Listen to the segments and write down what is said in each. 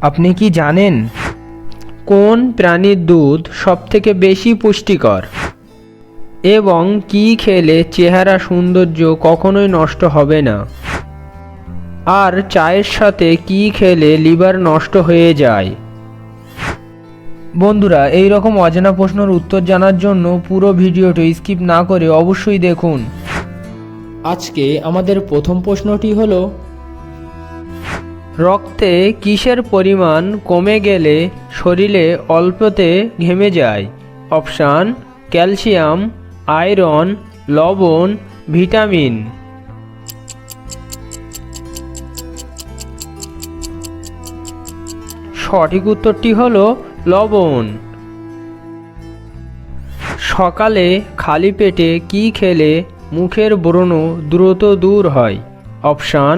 আপনি কি জানেন কোন প্রাণীর দুধ সবথেকে বেশি পুষ্টিকর এবং কি খেলে চেহারা সৌন্দর্য কখনোই নষ্ট হবে না? আর চায়ের সাথে কি খেলে লিভার নষ্ট হয়ে যায়? বন্ধুরা, এই রকম অজানা প্রশ্নের উত্তর জানার জন্য পুরো ভিডিওটি স্কিপ না করে অবশ্যই দেখুন। আজকে আমাদের প্রথম প্রশ্নটি হলো, রক্তে কিসের পরিমাণ কমে গেলে শরীরে অল্পতে ঘেমে যায়? অপশান: ক্যালসিয়াম, আয়রন, লবণ, ভিটামিন। সঠিক উত্তরটি হলো লবণ। সকালে খালি পেটে কি খেলে মুখের ব্রণ দ্রুত দূর হয়? অপশান: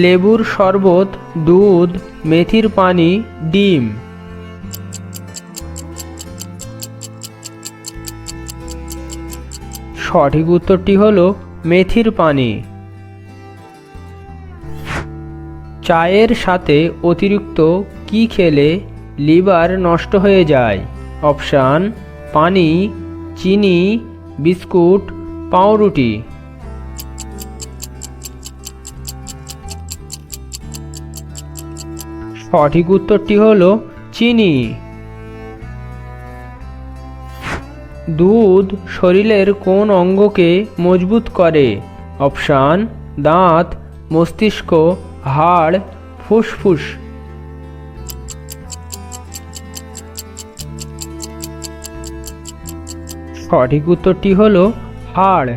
লেবুর শরবত, দুধ, মেথির পানি, ডিম। সঠিক উত্তরটি হলো মেথির পানি। চায়ের সাথে অতিরিক্ত কি খেলে লিভার নষ্ট হয়ে যায়? অপশান: পানি, চিনি, বিস্কুট, পাউরুটি। সঠিক উত্তরটি হলো চিনি। দুধ শরীরের কোন অঙ্গকে মজবুত করে? অপশান: দাঁত, মস্তিষ্ক, হাড়, ফুসফুস। সঠিক উত্তরটি হলো হাড়।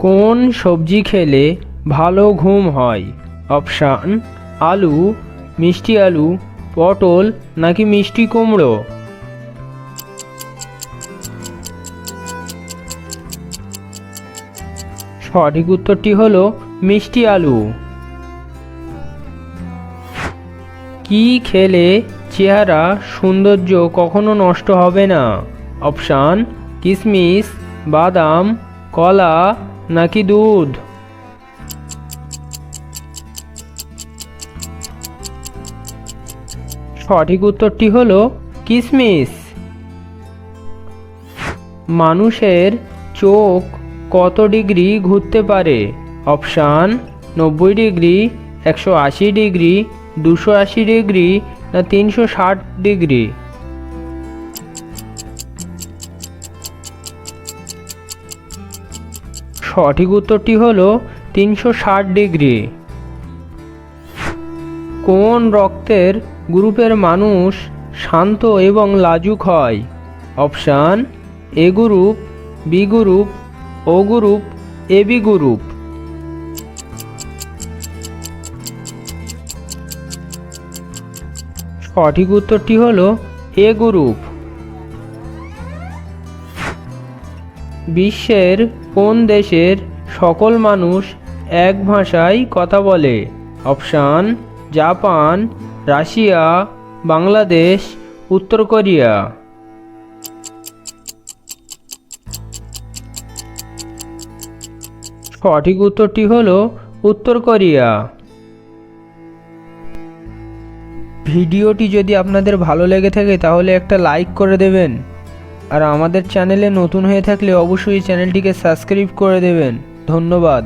কোন সবজি খেলে ভালো ঘুম হয়? অপশান: আলু, মিষ্টি আলু, পটল নাকি মিষ্টি কুমড়ো। সঠিক উত্তরটি হলো মিষ্টি আলু। কি খেলে চেহারা সৌন্দর্য কখনো নষ্ট হবে না? অপশান: কিশমিশ, বাদাম, কলা নাকি দুধ। সঠিক উত্তরটি হলো কিশমিশ। মানুষের চোখ কত ডিগ্রি ঘুরতে পারে? অপশান: 90 ডিগ্রি, 180 ডিগ্রি, 280 ডিগ্রি না 360 ডিগ্রি। সঠিক উত্তরটি হলো 360 ডিগ্রি। কোন রক্তের গ্রুপের মানুষ শান্ত এবং লাজুক হয়? অপশান: এ গ্রুপ, বি গ্রুপ, ও গ্রুপ, এবি গ্রুপ। সঠিক উত্তরটি হলো এ গ্রুপ। বিশ্বের কোন দেশের সকল মানুষ এক ভাষায় কথা বলে? অপশান: জাপান, রাশিয়া, বাংলাদেশ, উত্তর কোরিয়া। সঠিক উত্তরটি হলো উত্তর কোরিয়া। ভিডিওটি যদি আপনাদের ভালো লেগে থাকে তাহলে একটা লাইক করে দেবেন, আর আমাদের চ্যানেলে নতুন হয়ে থাকলে অবশ্যই চ্যানেলটিকে সাবস্ক্রাইব করে দেবেন। ধন্যবাদ।